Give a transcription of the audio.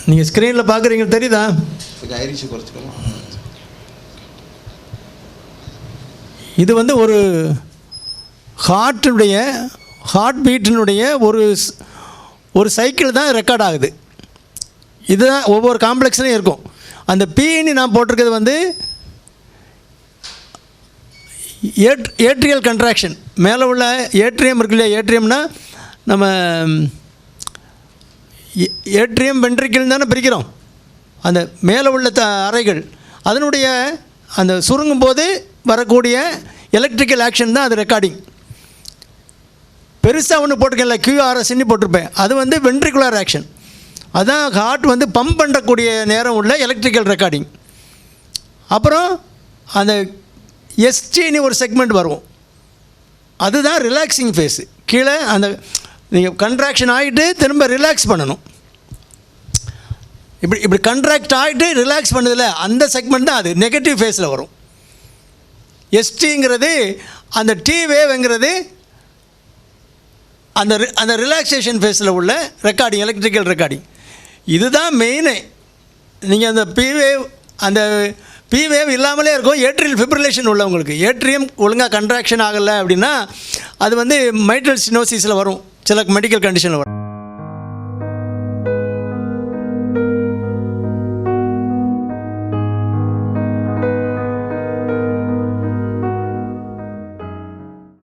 நீங்கள் ஸ்க்ரீனில் பார்க்குறீங்க தெரியுதா? இது வந்து ஒரு ஹார்ட் பீட்டினுடைய ஒரு சைக்கிள் தான் ரெக்கார்ட் ஆகுது. இதுதான் ஒவ்வொரு காம்ப்ளெக்ஸ்லையும் இருக்கும். அந்த பின்னு நான் போட்டிருக்கிறது வந்து ஏட்ரியல் கன்ட்ராக்ஷன். மேலே உள்ள ஏட்ரியம் இருக்கு இல்லையா, ஏட்ரியம்னா நம்ம ஏட்ரியம் வென்ட்ரிக்கிள் தானே பிரிக்கிறோம். அந்த மேலே உள்ள அறைகள் அதனுடைய அந்த சுருங்கும் போது வரக்கூடிய எலக்ட்ரிக்கல் ஆக்ஷன் தான் அது ரெக்கார்டிங். பெருசாக ஒன்று போட்டிருக்கேன்ல, QRSன்னு போட்டிருப்பேன், அது வந்து வென்ட்ரிகுலர் ஆக்ஷன். அதுதான் ஹார்ட் வந்து பம்ப் பண்ணக்கூடிய நேரம் உள்ள எலக்ட்ரிக்கல் ரெக்கார்டிங். அப்புறம் அந்த எஸ்டின்னு ஒரு செக்மெண்ட் வரும், அதுதான் ரிலாக்ஸிங் ஃபேஸு. கீழே அந்த நீங்கள் கன்ட்ராக்ஷன் ஆகிட்டு திரும்ப ரிலாக்ஸ் பண்ணணும். இப்படி கன்ட்ராக்ட் ஆகிட்டு ரிலாக்ஸ் பண்ணதில்ல, அந்த செக்மெண்ட் தான் அது நெகட்டிவ் ஃபேஸில் வரும். எஸ்டிங்கிறது அந்த டி வேவ்ங்கிறது அந்த ரிலாக்ஸேஷன் ஃபேஸில் உள்ள ரெக்கார்டிங், எலக்ட்ரிக்கல் ரெக்கார்டிங். இதுதான் மெயினு. நீங்கள் அந்த பி வேவ் இல்லாமலே இருக்கும். ஏட்ரியல் ஃபிப்ரிலேஷன் உள்ளவங்களுக்கு ஏட்ரியம் ஒழுங்காக கன்ட்ராக்ஷன் ஆகலை அப்படின்னா அது வந்து மைட்ரல் ஸ்டெனோசிஸில் வரும், சில மெடிக்கல் கண்டிஷனில் வரும்.